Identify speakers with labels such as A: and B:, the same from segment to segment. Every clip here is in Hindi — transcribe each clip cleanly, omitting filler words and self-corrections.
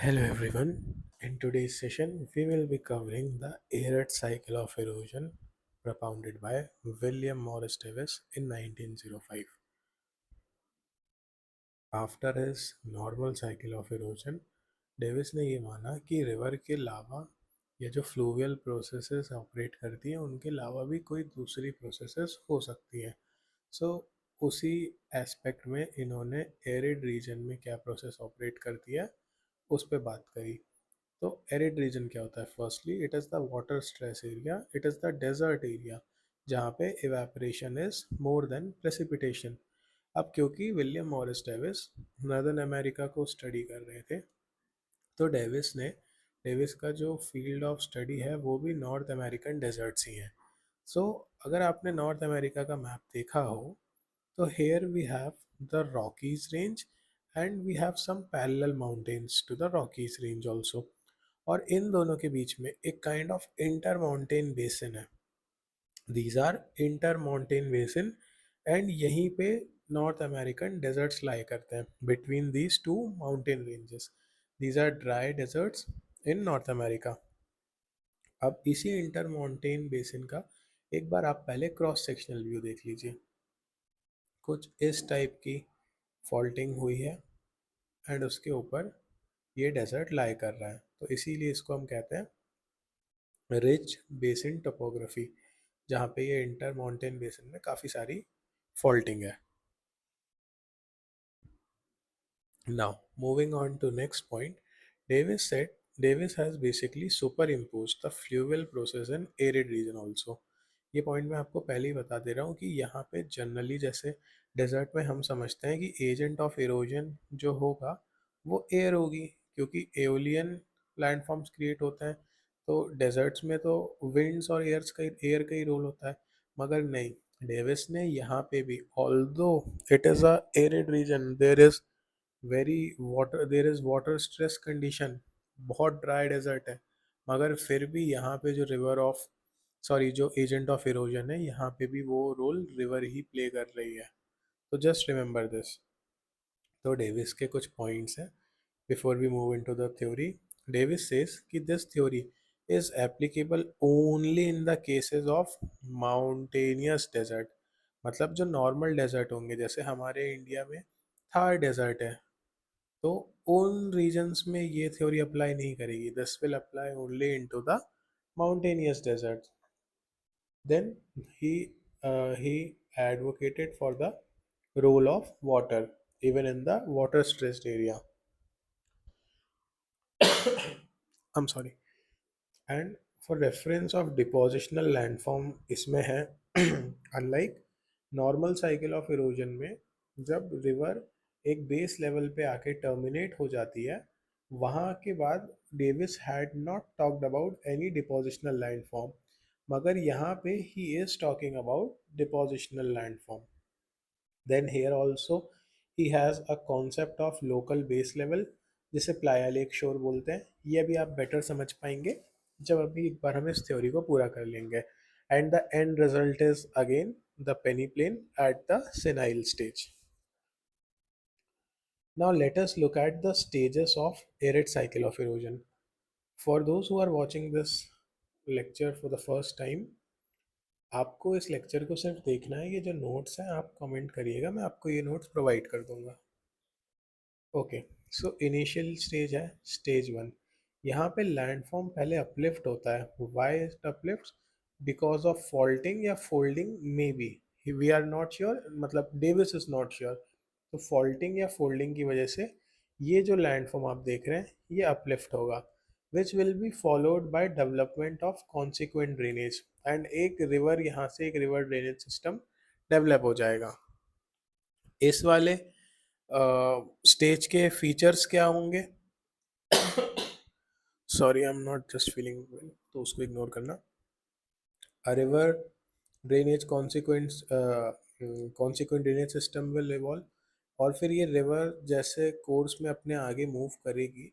A: Hello everyone. In today's session, we will be covering the arid cycle of erosion propounded by William Morris Davis in 1905. After his normal cycle of erosion, Davis ने ये माना कि रिवर के लावा या जो फ्लूवियल प्रोसेसेस ऑपरेट करती हैं उनके अलावा भी कोई दूसरी प्रोसेसेस हो सकती हैं. सो उसी एस्पेक्ट में इन्होंने एरिड रीजन में क्या प्रोसेस ऑपरेट करती है उस पर बात करी. तो एरिड रीजन क्या होता है? Firstly it is the water stress area, it is the desert area जहाँ पे evaporation is more than precipitation. अब क्योंकि William Morris Davis Northern America को स्टडी कर रहे थे, तो डेविस का जो फील्ड ऑफ स्टडी है वो भी नॉर्थ अमेरिकन डेजर्ट्स ही हैं. सो अगर आपने नॉर्थ अमेरिका का मैप देखा हो, तो here we have the Rockies range and we have some parallel mountains to the Rockies range also. और इन दोनों के बीच में एक kind of inter mountain basin है. These are inter mountain basin and यहीं पे नॉर्थ अमेरिकन डेजर्ट्स लाई करते हैं between these two mountain ranges. These are dry deserts in North America. अब इसी इंटर माउंटेन बेसिन का एक बार आप पहले क्रॉस सेक्शनल व्यू देख लीजिए. कुछ इस टाइप की फॉल्टिंग हुई है एंड उसके ऊपर ये डेजर्ट लाई कर रहा है, तो इसीलिए इसको हम कहते हैं रिच बेसिन टोपोग्राफी, जहाँ पे ये इंटर माउंटेन बेसिन में काफ़ी सारी फॉल्टिंग है. Now, moving on to next point, Davis said Davis has basically superimposed the fluvial process in arid region also. ये पॉइंट मैं आपको पहले ही बता दे रहा हूँ कि यहाँ पे जनरली जैसे डेजर्ट में हम समझते हैं कि एजेंट ऑफ इरोजन जो होगा वो एयर होगी, क्योंकि एओलियन लैंडफॉर्म्स क्रिएट होते हैं. तो डेजर्ट्स में तो विंड्स और एयर का ही रोल होता है. मगर नहीं, डेविस ने यहाँ पे भी, although it is a arid region, very water there is water stress condition, बहुत ड्राई डेजर्ट है, मगर फिर भी यहाँ पे जो रिवर ऑफ सॉरी जो एजेंट ऑफ इरोजन है यहाँ पे भी वो रोल रिवर ही प्ले कर रही है. तो जस्ट रिमेंबर दिस. तो डेविस के कुछ पॉइंट्स हैं before we move into the theory. Davis says कि this theory is applicable only in the cases of mountainous desert. मतलब जो नॉर्मल डेजर्ट होंगे, जैसे हमारे इंडिया में थार डेजर्ट है, तो उन रीजन्स में ये थ्योरी अप्लाई नहीं करेगी. This will apply only into the mountainous desert. Then he advocated for the role of water even in the water stressed area. I'm sorry. And for reference of depositional landform इसमें है unlike normal cycle of erosion में जब रिवर एक बेस लेवल पे आके टर्मिनेट हो जाती है, वहाँ के बाद Davis had not talked about any depositional landform, मगर यहाँ पे he is talking about depositional landform. Then here also he has a concept of local base level, जिसे प्लाया लेक शोर बोलते हैं. ये अभी आप बेटर समझ पाएंगे जब अभी एक बार हम इस थ्योरी को पूरा कर लेंगे. And the end result is again the peneplain at the senile stage. Now let us look at the stages of arid cycle of erosion. For those who are watching this lecture for the first time, आपको इस लेक्चर को सिर्फ देखना है. ये जो नोट्स हैं आप कमेंट करिएगा, मैं आपको ये नोट्स प्रोवाइड कर दूंगा. ओके, सो इनिशियल स्टेज है स्टेज वन. यहाँ पे लैंडफॉर्म पहले अपलिफ्ट होता है. Why it uplift? Because of faulting या folding may be, we are not sure, मतलब डेविस इज नॉट श्योर. तो फॉल्टिंग या फोल्डिंग की वजह से ये जो लैंडफॉर्म आप देख रहे हैं ये अपलिफ्ट होगा, which will be followed by development of consequent drainage. And एक रिवर यहाँ से एक रिवर ड्रेनेज सिस्टम डेवलप हो जाएगा. इस वाले स्टेज के फीचर्स क्या होंगे? Sorry, I am not just feeling well, तो उसको इग्नोर करना. A river drainage consequent drainage system will evolve. और फिर ये रिवर जैसे कोर्स में अपने आगे मूव करेगी,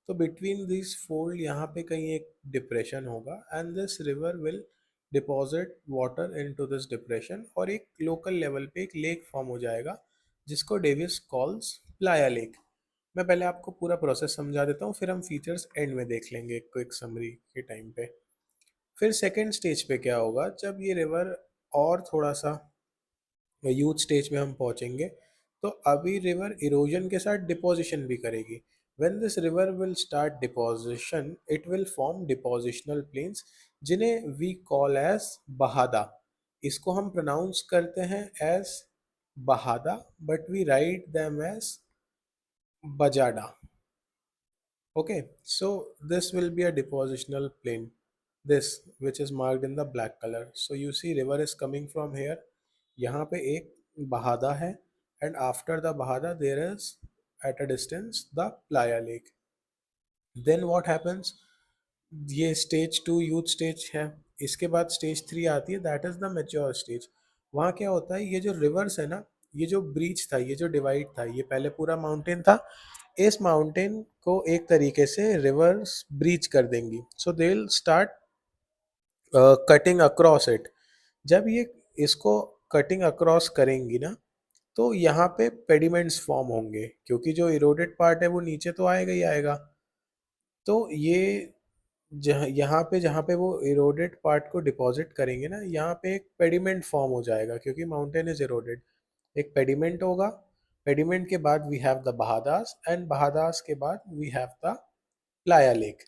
A: तो बिटवीन दिस फोल्ड यहाँ पे कहीं एक डिप्रेशन होगा and this river will deposit water into this depression, और एक लोकल लेवल पे एक लेक फॉर्म हो जाएगा जिसको डेविस कॉल्स प्लाया लेक. मैं पहले आपको पूरा प्रोसेस समझा देता हूँ, फिर हम फीचर्स एंड में देख लेंगे क्विक समरी के टाइम पे। फिर सेकेंड स्टेज पे क्या होगा, जब ये रिवर और थोड़ा सा यूथ स्टेज में हम पहुंचेंगे, तो अभी रिवर इरोजन के साथ डिपोजिशन भी करेगी। When this river will start deposition, it will form depositional plains, जिन्हें वी कॉल एज बहादा। इसको हम प्रोनाउंस करते हैं as bajada, but we write them as bajada. Okay, so this will be a depositional plane, this which is marked in the black color. So you see river is coming from here. यहाँ पे एक बहादा है, and after the bahada there is at a distance the playa lake. Then what happens? ये स्टेज टू यूथ स्टेज है। इसके बाद स्टेज थ्री आती है, that is the mature stage. वहाँ क्या होता है, ये जो रिवर्स है ना, ये जो ब्रीच था, ये जो डिवाइड था, ये पहले पूरा माउंटेन था, इस माउंटेन को एक तरीके से रिवर्स ब्रीच कर देंगी। So they will start cutting across it. जब ये इसको कटिंग अक्रॉस करेंगी ना, तो यहाँ पे पेडिमेंट्स फॉर्म होंगे, क्योंकि जो इरोडेड पार्ट है वो नीचे तो आएगा ही आएगा। तो ये जहाँ पे वो इरोडेड पार्ट को डिपॉजिट करेंगे ना, यहाँ पे एक पेडिमेंट फॉर्म हो जाएगा, क्योंकि माउंटेन इज इरोडेड। एक पेडिमेंट होगा, पेडिमेंट के बाद we have the bajadas, and bajadas के बाद we have the playa lake.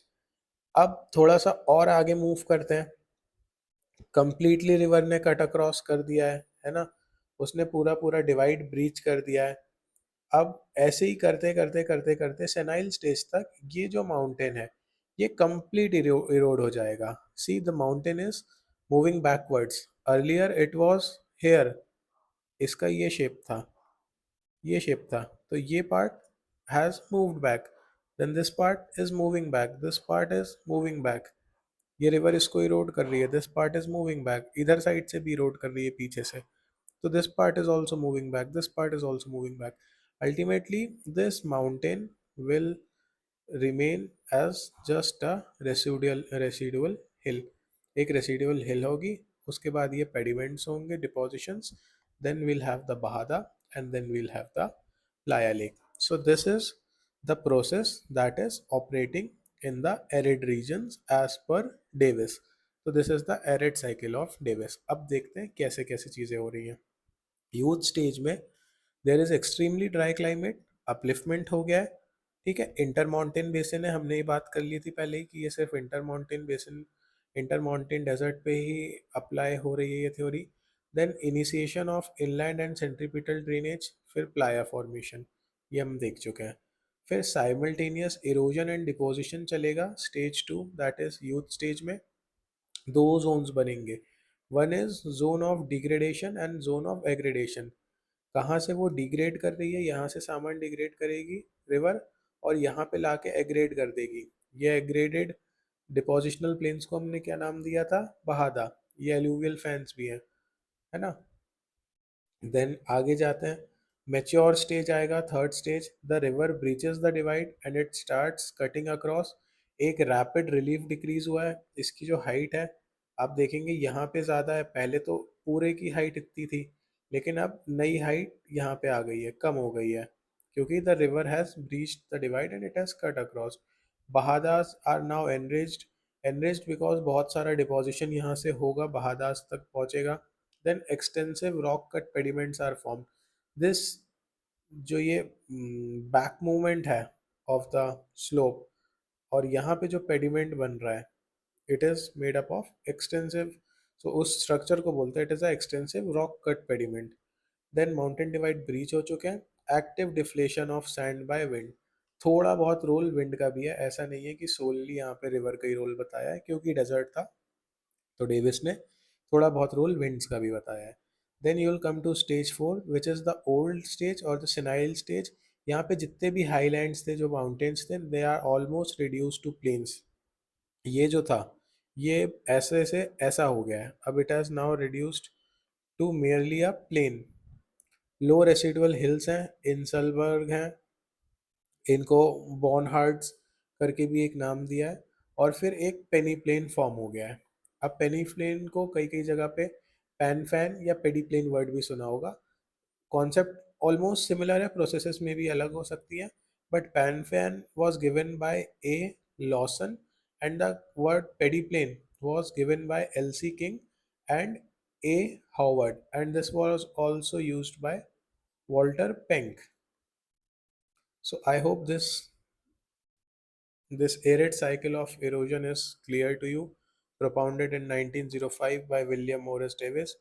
A: अब थोड़ा सा और आगे मूव करते हैं। कंप्लीटली रिवर ने कट अक्रॉस कर दिया है ना, उसने पूरा पूरा डिवाइड ब्रीच कर दिया है। अब ऐसे ही करते करते करते करते सेनाइल स्टेज तक ये जो माउंटेन है, ये कंप्लीट इरोड हो जाएगा। See the mountain is moving backwards. Earlier it was here, इसका ये शेप था, तो ये part has moved back, then this part is moving back, this part is moving back. ये रिवर इसको इरोड कर रही है, this part is moving back, इधर साइड से भी इरोड कर रही है पीछे से, so this part is also moving back, this part is also moving back. Ultimately this mountain will remain as just a residual hill। एक residual hill होगी, उसके बाद ये pediments होंगे, depositions, then we'll have the bahada, and then we'll have the playa lake। So this is the process that is operating in the arid regions as per Davis। तो this is the arid cycle of Davis. अब देखते हैं कैसे कैसे चीज़ें हो रही हैं। यूथ स्टेज में there is extremely dry climate, upliftment हो गया है। ठीक है, इंटर माउंटेन बेसिन है, हमने ये बात कर ली थी पहले ही कि ये सिर्फ inter mountain basin, inter mountain desert पे ही अप्लाई हो रही है ये theory. Then initiation of inland and centripetal drainage, फिर प्लाया फॉर्मेशन, ये हम देख चुके हैं। फिर साइमल्टेनियस इरोजन एंड डिपोजिशन चलेगा stage two, that is youth stage में। दो जोन्स बनेंगे, one is zone of degradation and zone of aggradation. कहाँ से वो डिग्रेड कर रही है, यहाँ से सामान डिग्रेड करेगी रिवर, और यहाँ पे लाके एग्रेड कर देगी। ये एग्रेडेड डिपोजिशनल प्लेन्स को हमने क्या नाम दिया था, बहादा। ये एलुवियल फैंस भी है ना। देन आगे जाते हैं, मेच्योर स्टेज आएगा, third stage. The river breaches the divide and it starts cutting across. एक रैपिड रिलीफ डिक्रीज हुआ है, इसकी जो हाइट है आप देखेंगे यहाँ पे ज़्यादा है, पहले तो पूरे की हाइट इतनी थी, लेकिन अब नई हाइट यहाँ पे आ गई है, कम हो गई है, क्योंकि the river has breached the divide and it has cut across. Bajadas are now enriched, enriched because बहुत सारा डिपोजिशन यहाँ से होगा, बहादास तक पहुँचेगा। Then extensive rock cut pediments are form. This जो ये बैक मूवमेंट है ऑफ द स्लोप, और यहाँ पे जो पेडिमेंट बन रहा है, it is made up of extensive, so उस स्ट्रक्चर को बोलते हैं it is a extensive rock cut pediment. Then mountain divide breach हो चुके हैं। Active deflation of sand by wind, थोड़ा बहुत रोल विंड का भी है, ऐसा नहीं है कि सोलली यहाँ पे रिवर का ही रोल बताया है, क्योंकि डेजर्ट था तो डेविस ने थोड़ा बहुत रोल विंड्स का भी बताया है। Then you will come to stage four, which is the old stage और द सिनाइल स्टेज। यहाँ पे जितने भी हाईलैंड्स थे, जो माउंटेन्स थे, they are almost reduce to plains. ये जो था, ये ऐसे से ऐसा हो गया है, अब it has now reduced to merely a plain. Low residual hills हैं, इंसलबर्ग हैं, इनको बॉनहार्ड्स करके भी एक नाम दिया है, और फिर एक पेनी प्लेन फॉर्म हो गया है। अब पेनी प्लेन को कई कई जगह पे पैन फैन या पेडी प्लेन वर्ड भी सुना होगा। कॉन्सेप्ट ऑलमोस्ट सिमिलर है, प्रोसेसेस में भी अलग हो सकती है, but Panfan was given by A. Lawson, and the word pediplane was given by L.C. King and A. Howard, and this was also used by Walter Penck. So I hope this arid cycle of erosion is clear to you, propounded in 1905 by William Morris Davis.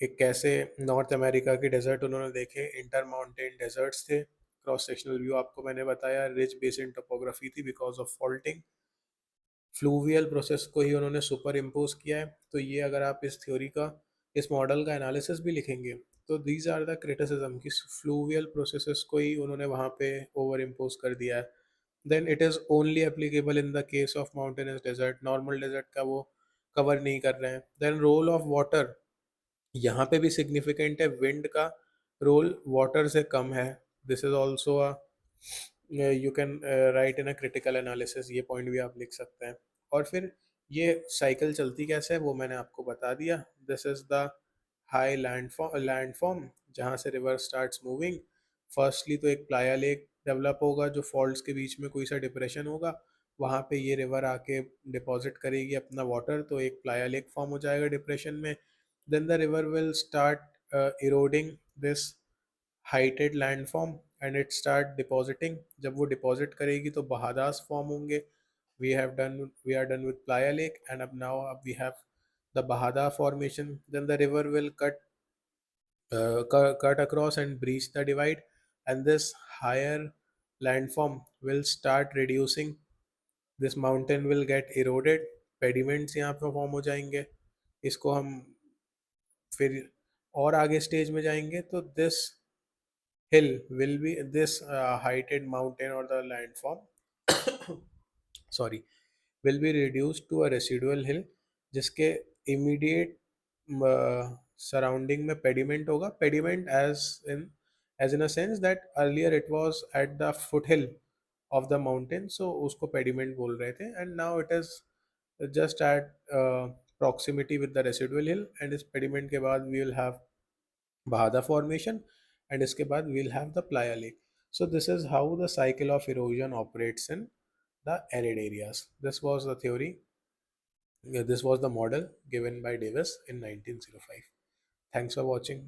A: एक कैसे नॉर्थ अमेरिका के डेजर्ट उन्होंने देखे, इंटर माउंटेन डेजर्ट्स थे, क्रॉस सेक्शनल व्यू आपको मैंने बताया, रिच बेसिन टोपोग्राफी थी because of faulting, fluvial process को ही उन्होंने सुपर इम्पोज किया है। तो ये अगर आप इस थ्योरी का, इस मॉडल का एनालिसिस भी लिखेंगे तो दीज आर द क्रिटिसिज्म कि फ्लूवियल प्रोसेसेस को ही उन्होंने वहाँ पे ओवर इम्पोज कर दिया है। Then it is only applicable in the case of mountainous desert, normal desert का वो कवर नहीं कर रहे हैं। देन रोल ऑफ वाटर यहाँ पे भी सिग्निफिकेंट है, विंड का रोल वाटर से कम है। This is also you can write in a critical analysis, ये पॉइंट भी आप लिख सकते हैं। और फिर ये साइकिल चलती कैसे है वो मैंने आपको बता दिया। This is the high landform जहाँ से रिवर स्टार्ट्स मूविंग। फर्स्टली तो एक प्लाया लेक डेवलप होगा, जो फॉल्ट्स के बीच में कोई सा डिप्रेशन होगा, वहाँ पे ये रिवर आके डिपॉजिट करेगी अपना वाटर, तो एक प्लाया लेक फॉर्म हो जाएगा डिप्रेशन में। Then the river will start eroding this heighted landform and it start depositing. जब वो deposit करेगी तो बहादास form होंगे। We are done with Playa Lake and अब we have the Bahada formation. Then the river will cut across and breach the divide, and this higher landform will start reducing. This mountain will get eroded, pediments यहाँ पे form हो जाएंगे। इसको हम फिर और आगे स्टेज में जाएंगे तो this hill will be this heighted mountain और the landform sorry will be reduce to a residual hill, जिसके इमीडिएट सराउंडिंग में पेडिमेंट होगा। Pediment as in a sense that earlier it was at the foot hill of the mountain, so उसको पेडिमेंट बोल रहे थे, and now it is just at proximity with the residual hill, and इस pediment के बाद we will have Bahada formation, and इसके बाद we will have the Playa Lake. So this is how the cycle of erosion operates in the arid areas. This was the theory, this was the model given by Davis in 1905. Thanks for watching.